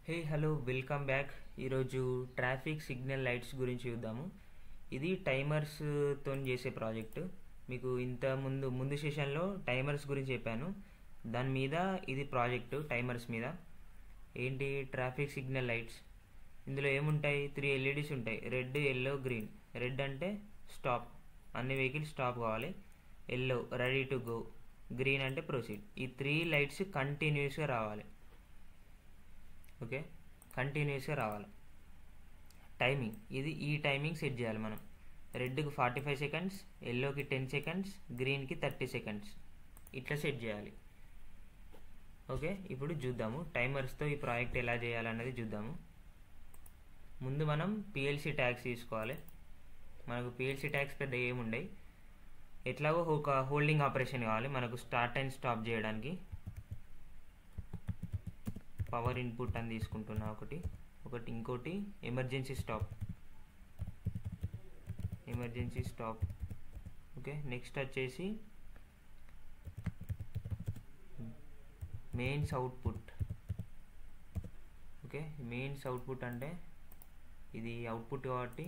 Hey hello welcome back. ఈరోజు traffic signal lights గురించి చూద్దాము. ఇది టైమర్స్తో చేసే ప్రాజెక్టు. మీకు ముందు సెషన్లో టైమర్స్ గురించి చెప్పాను. దాని మీద ఇది ప్రాజెక్టు టైమర్స్ మీద. ఏంటి ట్రాఫిక్ సిగ్నల్ లైట్స్, ఇందులో ఏముంటాయి? 3 LEDs ఉంటాయి, రెడ్, ఎల్లో, గ్రీన్. రెడ్ అంటే స్టాప్, అన్ని వెహికల్స్ స్టాప్ కావాలి. Yellow ready to go, green అంటే ప్రొసీడ్. ఈ 3 లైట్స్ కంటిన్యూస్గా రావాలి. ఓకే, కంటిన్యూస్గా రావాలి. టైమింగ్, ఈ టైమింగ్ సెట్ చేయాలి మనం. రెడ్కి 45 సెకండ్స్, ఎల్లోకి 10 సెకండ్స్, గ్రీన్కి 30 సెకండ్స్, ఇట్లా సెట్ చేయాలి. ఓకే, ఇప్పుడు చూద్దాము టైమర్స్తో ఈ ప్రాజెక్ట్ ఎలా చేయాలన్నది చూద్దాము. ముందు మనం పిఎల్సి ట్యాగ్స్ తీసుకోవాలి. మనకు పిఎల్సి ట్యాగ్స్ పెద్ద ఏముండయి, ఎట్లాగో ఒక హోల్డింగ్ ఆపరేషన్ కావాలి మనకు స్టార్ట్ అండ్ స్టాప్ చేయడానికి. పవర్ ఇన్పుట్ అని తీసుకుంటున్నా ఒకటి. ఇంకోటి ఎమర్జెన్సీ స్టాప్. ఓకే, నెక్స్ట్ వచ్చేసి mains output. Okay, mains output అంటే ఇది అవుట్పుట్ కాబట్టి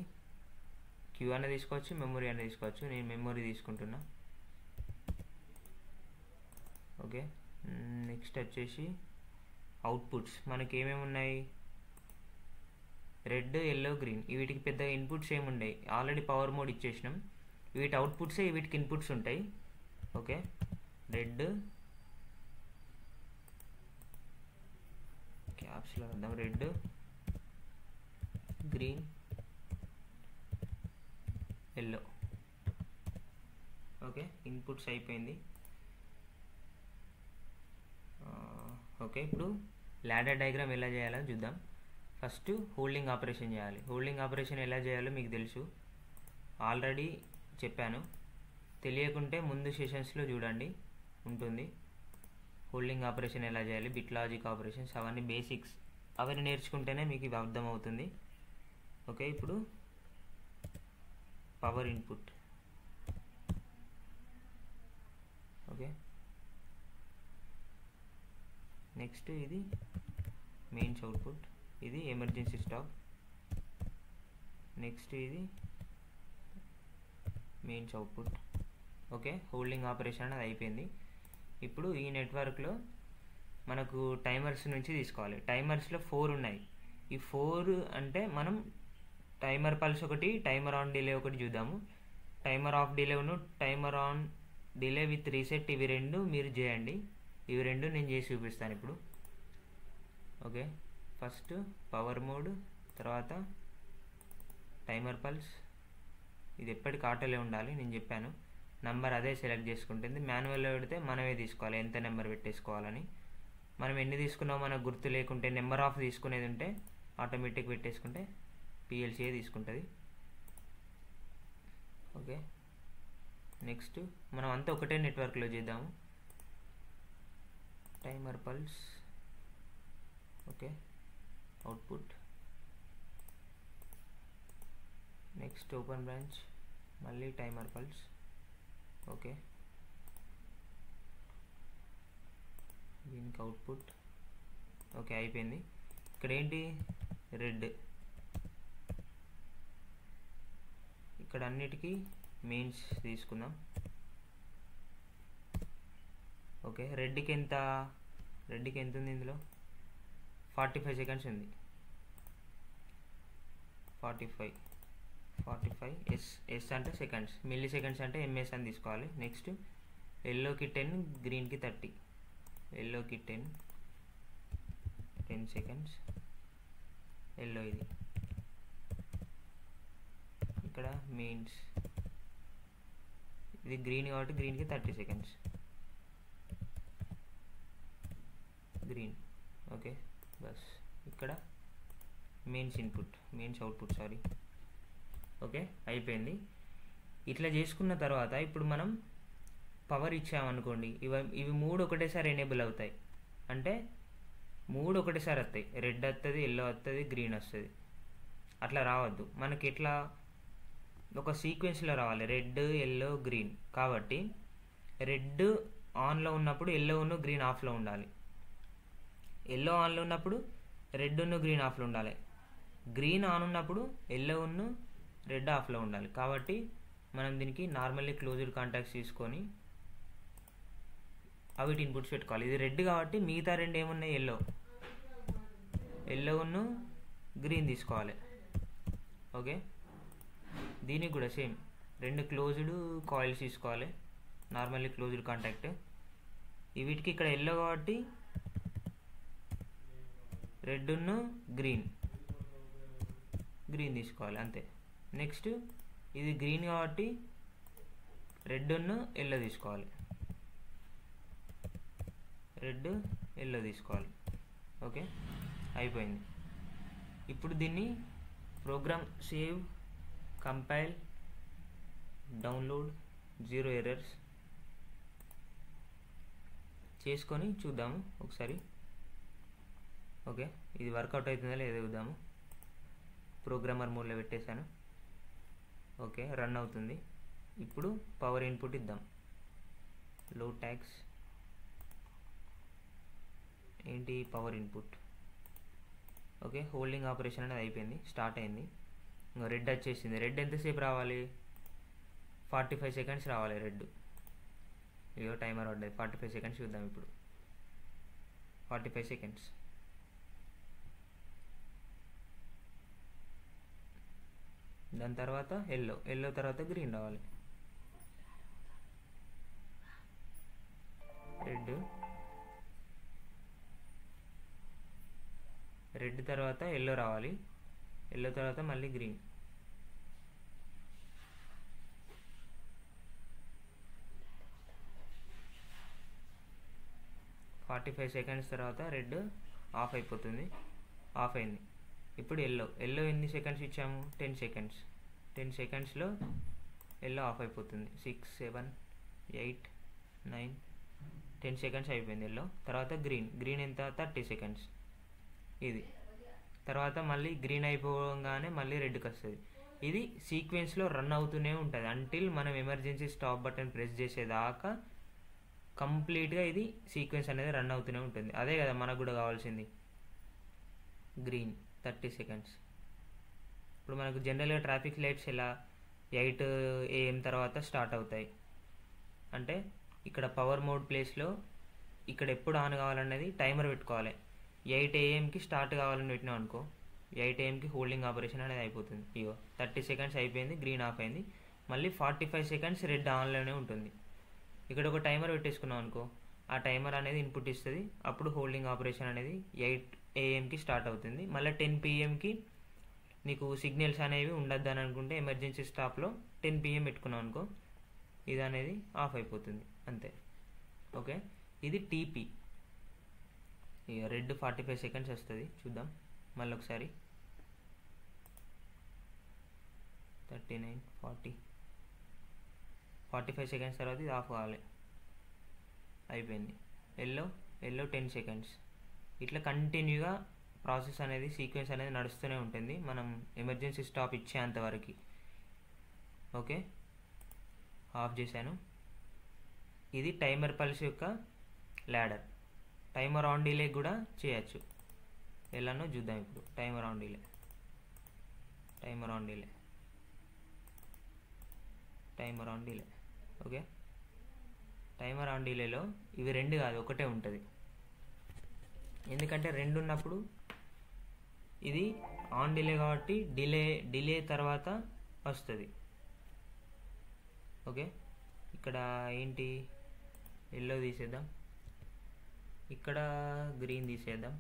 క్యూ అనే తీసుకోవచ్చు, మెమొరీ అనే తీసుకోవచ్చు. నేను మెమొరీ తీసుకుంటున్నా. ఓకే, నెక్స్ట్ వచ్చేసి అవుట్పుట్స్. మనకి ఏమేమి ఉన్నాయి? Red, yellow, green. వీటికి పెద్ద ఇన్పుట్స్ ఏముంటాయి, ఆల్రెడీ పవర్ మోడ్ ఇచ్చేసినాం. వీటి అవుట్పుట్సే వీటికి ఇన్పుట్స్ ఉంటాయి. ఓకే, రెడ్, క్యాప్స్లో వద్దాం, red, green, yellow. Okay, inputs అయిపోయింది. ఓకే, ఇప్పుడు లాడర్ డయాగ్రామ్ ఎలా చేయాలో చూద్దాం. ఫస్ట్ హోల్డింగ్ ఆపరేషన్ చేయాలి. హోల్డింగ్ ఆపరేషన్ ఎలా చేయాలో మీకు తెలుసు, ఆల్రెడీ చెప్పాను. తెలియకుంటే ముందు సెషన్స్లో చూడండి, ఉంటుంది. హోల్డింగ్ ఆపరేషన్ ఎలా చేయాలి, బిట్ లాజిక్ ఆపరేషన్స్, అవన్నీ బేసిక్స్. అవన్నీ నేర్చుకుంటేనే మీకు ఇవి అర్థమవుతుంది. ఓకే, ఇప్పుడు పవర్ ఇన్పుట్. ఓకే, నెక్స్ట్ ఇది మెయిన్స్ అవుట్పుట్, ఇది ఎమర్జెన్సీ స్టాప్. నెక్స్ట్ ఇది mains output. Okay, holding operation అది అయిపోయింది. ఇప్పుడు ఈ నెట్వర్క్లో మనకు టైమర్స్ నుంచి తీసుకోవాలి. టైమర్స్లో 4 ఉన్నాయి. ఈ 4 అంటే మనం టైమర్ పల్స్ ఒకటి, టైమర్ ఆన్ డిలే ఒకటి చూద్దాము. టైమర్ ఆఫ్ డిలేను, timer on delay with reset, ఇవి 2 మీరు చేయండి. ఇవి 2 నేను చేసి చూపిస్తాను ఇప్పుడు. ఓకే, ఫస్ట్ పవర్ మోడ్, తర్వాత టైమర్ పల్స్. ఇది ఎప్పటికి ఆటోలే ఉండాలి, నేను చెప్పాను. నెంబర్ అదే సెలెక్ట్ చేసుకుంటుంది. మాన్యువల్లో పెడితే మనమే తీసుకోవాలి ఎంత నెంబర్ పెట్టేసుకోవాలని. మనం ఎన్ని తీసుకున్నామో మనకు గుర్తు లేకుంటే, నెంబర్ ఆఫ్ తీసుకునేది ఉంటే ఆటోమేటిక్ పెట్టేసుకుంటే పిఎల్సీఏ తీసుకుంటుంది. ఓకే, నెక్స్ట్ మనం అంతా ఒకటే నెట్వర్క్లో చేద్దాము. Timer pulse. Okay, output. Next open branch, మళ్ళీ టైమర్ పల్స్. ఓకే, దీనికి అవుట్పుట్. ఓకే, అయిపోయింది. ఇక్కడ ఏంటి, రెడ్. ఇక్కడ అన్నిటికీ మెయిన్స్ తీసుకుందాం. ఓకే, రెడ్కి ఎంత ఉంది ఇందులో? 45 సెకండ్స్ ఉంది. 45 ఎస్ అంటే సెకండ్స్, మిల్లీ సెకండ్స్ అంటే ఎంఎస్ అని తీసుకోవాలి. నెక్స్ట్ ఎల్లోకి 10, గ్రీన్కి 30. ఎల్లోకి 10 సెకండ్స్, ఎల్లో ఇది. ఇక్కడ మెయిన్స్, ఇది గ్రీన్ కాబట్టి గ్రీన్కి 30 సెకండ్స్, గ్రీన్. Okay, bus. ఇక్కడ మెయిన్స్ అవుట్పుట్. ఓకే, అయిపోయింది. ఇట్లా చేసుకున్న తర్వాత ఇప్పుడు మనం పవర్ ఇచ్చామనుకోండి, ఇవి 3 ఒకటేసారి ఎనేబుల్ అవుతాయి. అంటే 3 ఒకటేసారి వస్తాయి. రెడ్ వస్తుంది, ఎల్లో వస్తుంది, గ్రీన్ వస్తుంది. అట్లా రావద్దు మనకి. ఎట్లా, ఒక సీక్వెన్స్లో రావాలి. Red, yellow, green. కాబట్టి రెడ్ ఆన్లో ఉన్నప్పుడు ఎల్లో, గ్రీన్ ఆఫ్లో ఉండాలి. ఎల్లో ఆన్లో ఉన్నప్పుడు రెడ్ గ్రీన్ ఆఫ్లో ఉండాలి. గ్రీన్ ఆన్ ఉన్నప్పుడు ఎల్లో రెడ్ ఆఫ్లో ఉండాలి. కాబట్టి మనం దీనికి నార్మల్లీ క్లోజ్డ్ కాంటాక్ట్స్ తీసుకొని అవిటి ఇన్పుట్స్ పెట్టుకోవాలి. ఇది రెడ్ కాబట్టి మిగతా రెండు ఏమున్నాయి, ఎల్లో గ్రీన్ తీసుకోవాలి. ఓకే, దీనికి కూడా సేమ్ రెండు క్లోజ్డ్ కాయిల్స్ తీసుకోవాలి, నార్మల్లీ క్లోజ్డ్ కాంటాక్ట్. వీటికి ఇక్కడ ఎల్లో కాబట్టి రెడ్ గ్రీన్ తీసుకోవాలి అంతే. నెక్స్ట్ ఇది గ్రీన్ కాబట్టి రెడ్ ఎల్లో తీసుకోవాలి, ఓకే, అయిపోయింది. ఇప్పుడు దీన్ని program save, compile, download, 0 errors చేసుకొని చూద్దాము ఒకసారి. ఓకే, ఇది వర్కౌట్ అవుతుందా లేదా చూద్దాము. ప్రోగ్రామర్ మోడ్లో పెట్టేశాను. ఓకే, రన్ అవుతుంది. ఇప్పుడు పవర్ ఇన్పుట్ ఇద్దాం. లో ట్యాక్స్ ఏంటి power input. Okay, holding operation అనేది అయిపోయింది, స్టార్ట్ అయింది. ఇంకా రెడ్ వచ్చేసింది. రెడ్ ఎంతసేపు రావాలి, 45 సెకండ్స్ రావాలి రెడ్. ఇగో టైమర్ పడ్డది, 45 సెకండ్స్ చూద్దాం ఇప్పుడు. 45 సెకండ్స్. దాని తర్వాత ఎల్లో తర్వాత గ్రీన్ రావాలి. రెడ్ తర్వాత ఎల్లో రావాలి, ఎల్లో తర్వాత మళ్ళీ గ్రీన్. ఫార్టీ 45 సెకండ్స్ తర్వాత రెడ్ ఆఫ్ అయిపోతుంది, ఆఫ్ అయింది. ఇప్పుడు ఎల్లో ఎన్ని సెకండ్స్ ఇచ్చాము, 10 సెకండ్స్. 10 సెకండ్స్లో ఎల్లో ఆఫ్ అయిపోతుంది. 6, 7, 8, 9, 10 సెకండ్స్ అయిపోయింది ఎల్లో. తర్వాత గ్రీన్ ఎంత, 30 సెకండ్స్. ఇది తర్వాత మళ్ళీ గ్రీన్ అయిపోగానే మళ్ళీ రెడ్కి వస్తుంది. ఇది సీక్వెన్స్లో రన్ అవుతూనే ఉంటుంది అంటిల్ మనం ఎమర్జెన్సీ స్టాప్ బటన్ ప్రెస్ చేసేదాకా కంప్లీట్గా ఇది సీక్వెన్స్ అనేది రన్ అవుతూనే ఉంటుంది. అదే కదా మనకు కూడా కావాల్సింది. Green 30 seconds. ఇప్పుడు మనకు జనరల్గా ట్రాఫిక్ లైట్స్ ఎలా 8 AM తర్వాత స్టార్ట్ అవుతాయి అంటే ఇక్కడ పవర్ మోడ్ ప్లేస్లో ఇక్కడ ఎప్పుడు ఆన్ కావాలనేది టైమర్ పెట్టుకోవాలి. 8 AMకి స్టార్ట్ కావాలని పెట్టినాం అనుకో, 8 AMకి హోల్డింగ్ ఆపరేషన్ అనేది అయిపోతుంది. ఇగో 30 సెకండ్స్ అయిపోయింది, గ్రీన్ ఆఫ్ అయింది. మళ్ళీ 45 సెకండ్స్ రెడ్ ఆన్లోనే ఉంటుంది. ఇక్కడ ఒక టైమర్ పెట్టేసుకున్నాం అనుకో, ఆ టైమర్ అనేది ఇన్పుట్ ఇస్తుంది. అప్పుడు హోల్డింగ్ ఆపరేషన్ అనేది 8 AMకి స్టార్ట్ అవుతుంది. మళ్ళీ 10 PMకి నీకు సిగ్నల్స్ అనేవి ఉండద్దు అని అనుకుంటే ఎమర్జెన్సీ స్టాప్లో 10 PM పెట్టుకున్నాం అనుకో, ఇది అనేది ఆఫ్ అయిపోతుంది అంతే. ఓకే, ఇది TP. ఇక రెడ్ 45 సెకండ్స్ వస్తుంది, చూద్దాం మళ్ళీ ఒకసారి. 39, 40, 45 సెకండ్స్ తర్వాత ఇది ఆఫ్ కావాలి, అయిపోయింది. Yellow 10 seconds. ఇట్లా కంటిన్యూగా ప్రాసెస్ అనేది సీక్వెన్స్ అనేది నడుస్తూనే ఉంటుంది మనం ఎమర్జెన్సీ స్టాప్ ఇచ్చేంతవరకు. ఓకే, ఆఫ్ చేశాను. ఇది టైమర్ పల్స్ యొక్క ల్యాడర్. టైమర్ ఆన్ డిలే కూడా చేయొచ్చు, ఎలానో చూద్దాం ఇప్పుడు. Timer on delay okay, timer on డిలేలో ఇవి రెండు కాదు ఒకటే ఉంటుంది. ఎందుకంటే రెండు ఉన్నప్పుడు ఇది ఆన్ డిలే కాబట్టి డిలే తర్వాత వస్తుంది. ఓకే, ఇక్కడ ఏంటి, ఎల్లో తీసేద్దాం, ఇక్కడ గ్రీన్ తీసేద్దాం,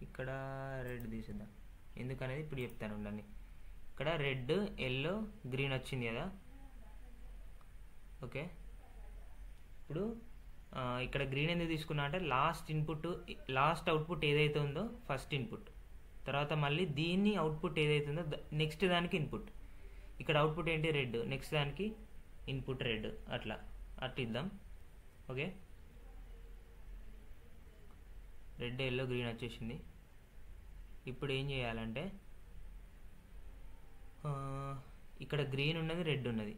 ఇక్కడ రెడ్ తీసేద్దాం. ఎందుకనేది ఇప్పుడు చెప్తాను ఉండండి. ఇక్కడ రెడ్, ఎల్లో, గ్రీన్ వచ్చింది కదా. ఓకే, ఇప్పుడు ఇక్కడ గ్రీన్ ఎందుకు తీసుకున్నా అంటే లాస్ట్ అవుట్పుట్ ఏదైతే ఉందో ఫస్ట్ ఇన్పుట్, తర్వాత మళ్ళీ దీన్ని అవుట్పుట్ ఏదైతే ఉందో నెక్స్ట్ దానికి ఇన్పుట్. ఇక్కడ అవుట్పుట్ ఏంటి, రెడ్, నెక్స్ట్ దానికి ఇన్పుట్ రెడ్, అట్లా ఇద్దాం. ఓకే, రెడ్, ఎల్లో, గ్రీన్ వచ్చేసింది. ఇప్పుడు ఏం చేయాలంటే ఇక్కడ గ్రీన్ ఉన్నది, రెడ్ ఉన్నది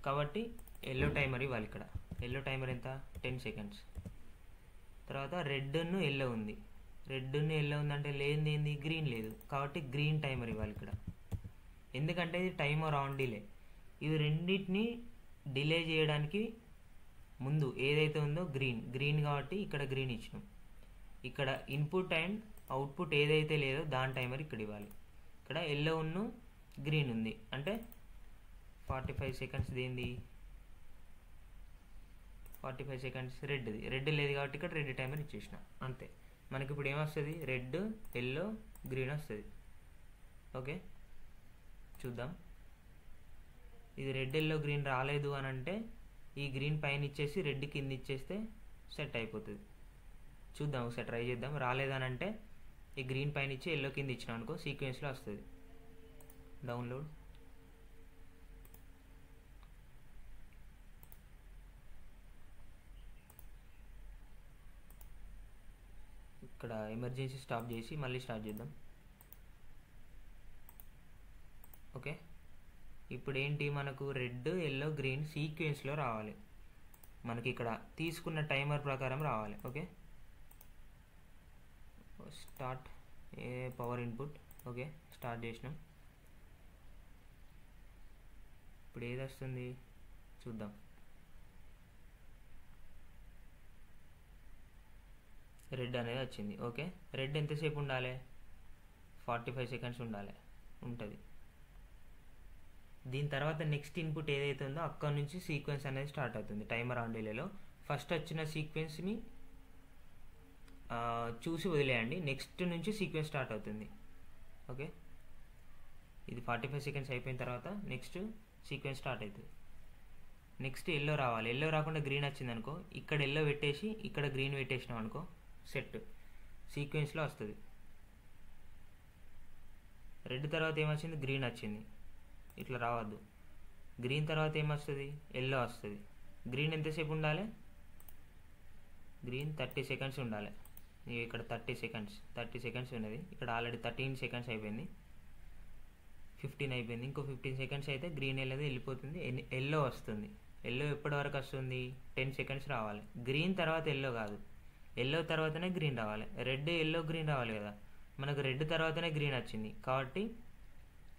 కాబట్టి ఎల్లో టైమర్ ఇవ్వాలి. ఇక్కడ ఎల్లో టైమర్ ఎంత, 10 సెకండ్స్. తర్వాత రెడ్ ఎల్లో ఉంది, రెడ్ ఎల్లో ఉందంటే లేనిది ఏంది, గ్రీన్ లేదు, కాబట్టి గ్రీన్ టైమర్ ఇవ్వాలి ఇక్కడ. ఎందుకంటే ఇది టైమర్ ఆన్ డిలే. ఇవి రెండింటిని డిలే చేయడానికి ముందు ఏదైతే ఉందో గ్రీన్ కాబట్టి ఇక్కడ గ్రీన్ ఇచ్చినాం. ఇక్కడ ఇన్పుట్ అండ్ అవుట్పుట్ ఏదైతే లేదో దాని టైమర్ ఇక్కడ ఇవ్వాలి. ఇక్కడ ఎల్లో ఉన్ను గ్రీన్ ఉంది అంటే 45 సెకండ్స్ దేంది, 45 సెకండ్స్ రెడ్ లేదు కాబట్టి ఇక్కడ రెడ్ టైమర్ ఇచ్చేసిన అంతే. మనకి ఇప్పుడు ఏమొస్తుంది, రెడ్ ఎల్లో గ్రీన్ వస్తుంది. ఓకే చూద్దాం. ఇది రెడ్ ఎల్లో గ్రీన్ రాలేదు అని అంటే ఈ గ్రీన్ పైన ఇచ్చేసి రెడ్ కింద ఇచ్చేస్తే సెట్ అయిపోతుంది. చూద్దాం ఒకసారి ట్రై చేద్దాం. రాలేదని అంటే ఈ గ్రీన్ పైన ఇచ్చి ఎల్లో కింద ఇచ్చినాం అనుకో సీక్వెన్స్లో వస్తుంది. డౌన్లోడ్. ఇక్కడ ఎమర్జెన్సీ స్టాప్ చేసి మళ్ళీ స్టార్ట్ చేద్దాం. ఓకే ఇప్పుడు ఏంటి, మనకు రెడ్ ఎల్లో గ్రీన్ సీక్వెన్స్లో రావాలి. మనకి ఇక్కడ తీసుకున్న టైమర్ ప్రకారం రావాలి. Okay start power input. Okay start చేసినాం. ఇప్పుడు ఏది వస్తుంది చూద్దాం. రెడ్ అనేది వచ్చింది. ఓకే రెడ్ ఎంతసేపు ఉండాలి, 45 సెకండ్స్ ఉంటుంది. దీని తర్వాత నెక్స్ట్ ఇన్పుట్ ఏదైతే ఉందో అక్కడ నుంచి సీక్వెన్స్ అనేది స్టార్ట్ అవుతుంది. టైమర్ ఆన్ డిలేలో ఫస్ట్ వచ్చిన సీక్వెన్స్ని చూసి వదిలేయండి, నెక్స్ట్ నుంచి సీక్వెన్స్ స్టార్ట్ అవుతుంది. ఓకే ఇది 45 సెకండ్స్ అయిపోయిన తర్వాత నెక్స్ట్ సీక్వెన్స్ స్టార్ట్ అవుతుంది. నెక్స్ట్ ఎల్లో రావాలి. ఎల్లో రాకుండా గ్రీన్ వచ్చింది అనుకో, ఇక్కడ ఎల్లో పెట్టేసి ఇక్కడ గ్రీన్ పెట్టేసినాం అనుకో సెట్ సీక్వెన్స్లో వస్తుంది. రెడ్ తర్వాత ఏమొచ్చింది, గ్రీన్ వచ్చింది, ఇట్లా రావద్దు. గ్రీన్ తర్వాత ఏమొస్తుంది, ఎల్లో వస్తుంది. గ్రీన్ ఎంతసేపు ఉండాలి, గ్రీన్ 30 సెకండ్స్ ఉండాలి. ఇక్కడ 30 సెకండ్స్ ఉన్నది. ఇక్కడ ఆల్రెడీ 13 సెకండ్స్ అయిపోయింది, 15 అయిపోయింది. ఇంకో 15 సెకండ్స్ అయితే గ్రీన్ అనేది వెళ్ళిపోతుంది, ఎల్లో వస్తుంది. ఎల్లో ఎప్పటి వరకు వస్తుంది, 10 సెకండ్స్ రావాలి. గ్రీన్ తర్వాత ఎల్లో కాదు, ఎల్లో తర్వాతనే గ్రీన్ రావాలి. రెడ్ ఎల్లో గ్రీన్ రావాలి కదా, మనకు రెడ్ తర్వాతనే గ్రీన్ వచ్చింది కాబట్టి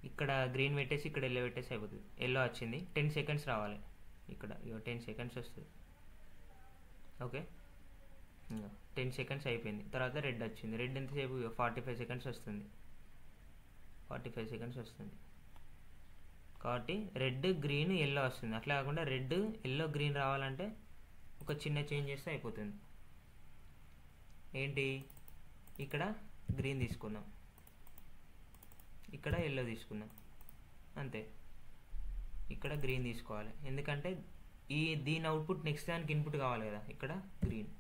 ఇక్కడ గ్రీన్ పెట్టేసి ఇక్కడ ఎల్లో పెట్టేసి అయిపోతుంది. ఎల్లో వచ్చింది, 10 సెకండ్స్ రావాలి. ఇక్కడ 10 సెకండ్స్ వస్తుంది. ఓకే 10 సెకండ్స్ అయిపోయింది. తర్వాత రెడ్ వచ్చింది. రెడ్ ఎంతసేపు, 45 సెకండ్స్ వస్తుంది. 45 సెకండ్స్ వస్తుంది కాబట్టి రెడ్ గ్రీన్ ఎల్లో వస్తుంది. అట్లా కాకుండా రెడ్ ఎల్లో గ్రీన్ రావాలంటే ఒక చిన్న చేంజ్ చేస్తే అయిపోతుంది. ఏంటి, ఇక్కడ గ్రీన్ తీసుకుందాం, ఇక్కడ ఎల్లో తీసుకుందాం అంతే. ఇక్కడ గ్రీన్ తీసుకోవాలి ఎందుకంటే దీని అవుట్పుట్ నెక్స్ట్ దానికి ఇన్పుట్ కావాలి కదా. ఇక్కడ గ్రీన్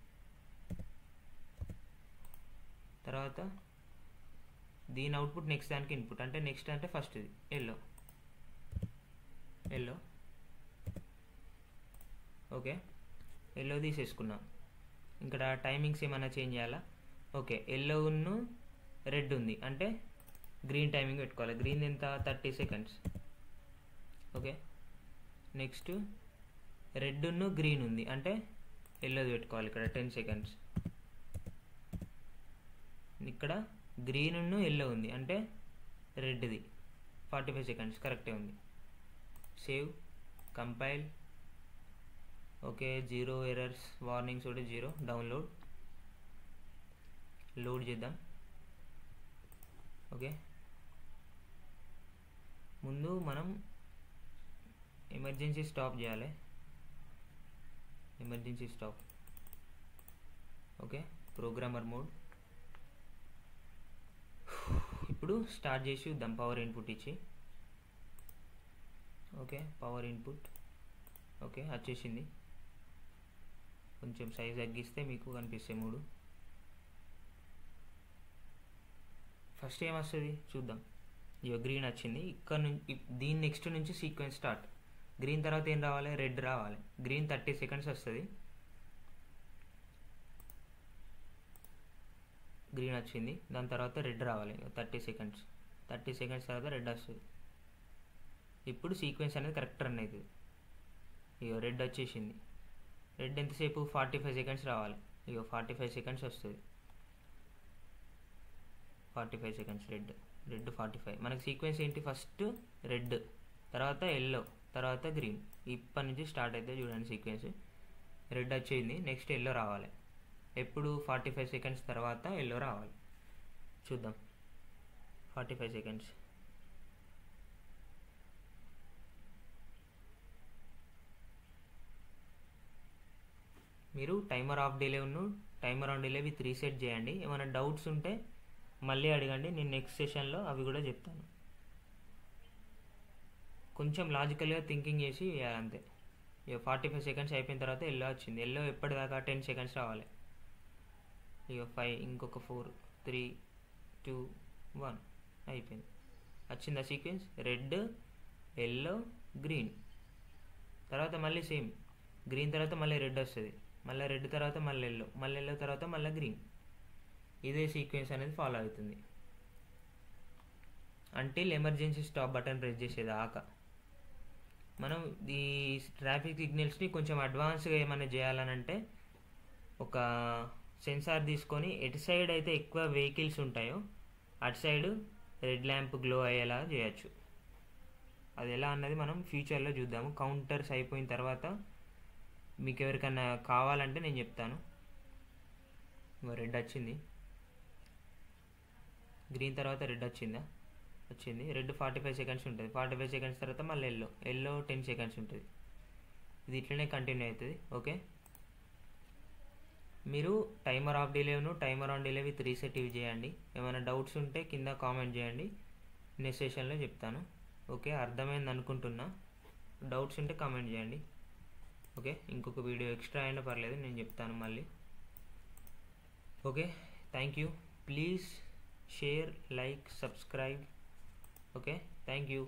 తర్వాత దీని అవుట్పుట్ నెక్స్ట్ దానికి ఇన్పుట్ అంటే నెక్స్ట్ అంటే ఫస్ట్ ఇది ఎల్లో. ఓకే ఎల్లో తీసేసుకున్నాం. ఇక్కడ టైమింగ్స్ ఏమైనా చేంజ్ చేయాలా, ఓకే ఎల్లోను రెడ్ ఉంది అంటే గ్రీన్ టైమింగ్ పెట్టుకోవాలి. గ్రీన్ ఎంత, 30 సెకండ్స్. ఓకే నెక్స్ట్ రెడ్ను గ్రీన్ ఉంది అంటే ఎల్లోది పెట్టుకోవాలి. ఇక్కడ 10 సెకండ్స్. ఇక్కడ గ్రీన్ను ఎల్లో ఉంది అంటే రెడ్ది 45 సెకండ్స్ కరెక్టే ఉంది. Save, compile. Okay 0 errors, warnings ఒకటి 0. డౌన్లోడ్, లోడ్ చేద్దాం. ఓకే ముందు మనం ఎమర్జెన్సీ స్టాప్ చేయాలి. Emergency stop. Okay programmer mode. ఇప్పుడు స్టార్ట్ చేసి చూద్దాం పవర్ ఇన్పుట్ ఇచ్చి. ఓకే పవర్ ఇన్పుట్ ఓకే వచ్చేసింది. కొంచెం సైజ్ తగ్గిస్తే మీకు కనిపిస్తాయి 3. ఫస్ట్ ఏమొస్తుంది చూద్దాం. ఇక గ్రీన్ వచ్చింది. ఇక్కడ నుంచి దీని నెక్స్ట్ నుంచి సీక్వెన్స్ స్టార్ట్. గ్రీన్ తర్వాత ఏం రావాలి, రెడ్ రావాలి. గ్రీన్ 30 సెకండ్స్ వస్తుంది. గ్రీన్ వచ్చింది, దాని తర్వాత రెడ్ రావాలి 30 సెకండ్స్. 30 సెకండ్స్ తర్వాత రెడ్ వస్తుంది. ఇప్పుడు సీక్వెన్స్ అనేది కరెక్ట్ రన్ అవుతుంది. ఇక రెడ్ వచ్చేసింది. రెడ్ ఎంతసేపు, 45 సెకండ్స్ రావాలి. ఇక 45 సెకండ్స్ వస్తుంది. 45 సెకండ్స్ రెడ్ 45. మనకి సీక్వెన్స్ ఏంటి? ఫస్ట్ రెడ్, తర్వాత ఎల్లో, తర్వాత గ్రీన్. ఇప్పటి నుంచి స్టార్ట్ అయితే చూడండి సీక్వెన్స్. రెడ్ వచ్చింది, నెక్స్ట్ ఎల్లో రావాలి. ఎప్పుడు 45 సెకండ్స్ తర్వాత ఎల్లో రావాలి. చూద్దాం. 45 సెకండ్స్. మీరు timer of delay timer on delay with reset చేయండి. ఏమైనా డౌట్స్ ఉంటే మళ్ళీ అడగండి, నేను నెక్స్ట్ సెషన్లో అవి కూడా చెప్తాను. కొంచెం లాజికల్గా థింకింగ్ చేసి అంతే. ఇక 45 సెకండ్స్ అయిపోయిన తర్వాత ఎల్లో వచ్చింది. ఎల్లో ఎప్పటిదాకా 10 సెకండ్స్ రావాలి. ఇక 5, ఇంకొక 4, 3, 2, 1 అయిపోయింది. వచ్చిందా సీక్వెన్స్? Red, yellow, green. తర్వాత మళ్ళీ సేమ్, గ్రీన్ తర్వాత మళ్ళీ రెడ్ వస్తుంది, మళ్ళీ రెడ్ తర్వాత మళ్ళీ ఎల్లో, మళ్ళీ ఎల్లో తర్వాత మళ్ళీ గ్రీన్. ఇదే సీక్వెన్స్ అనేది ఫాలో అవుతుంది until emergency stop button press చేసేదాకా. మనం ఈ ట్రాఫిక్ సిగ్నల్స్ని కొంచెం అడ్వాన్స్గా ఏమైనా చేయాలనంటే ఒక సెన్సార్ తీసుకొని ఎటు సైడ్ అయితే ఎక్కువ వెహికల్స్ ఉంటాయో అటు సైడ్ రెడ్ ల్యాంప్ గ్లో అయ్యేలా చేయొచ్చు. అది ఎలా అన్నది మనం ఫ్యూచర్లో చూద్దాము. కౌంటర్స్ అయిపోయిన తర్వాత మీకు ఎవరికైనా కావాలంటే నేను చెప్తాను. రెడ్ వచ్చింది, గ్రీన్ తర్వాత రెడ్ వచ్చిందా? వచ్చింది. రెడ్ 45 సెకండ్స్ ఉంటుంది. 45 సెకండ్స్ తర్వాత మళ్ళీ ఎల్లో 10 సెకండ్స్ ఉంటుంది. ఇది ఇట్లనే కంటిన్యూ అవుతుంది. ఓకే, మీరు టైమర్ ఆఫ్ డిలేను timer on delay with reset ఇవి చేయండి. ఏమైనా డౌట్స్ ఉంటే కింద కామెంట్ చేయండి, నెక్స్ట్ సెషన్లో చెప్తాను. ఓకే, అర్థమైంది అనుకుంటున్నా. డౌట్స్ ఉంటే కామెంట్ చేయండి. ఓకే, ఇంకొక వీడియో ఎక్స్ట్రా అయినా పర్లేదు, నేను చెప్తాను మళ్ళీ. Okay, thank you. Please share, like, subscribe. Okay, thank you.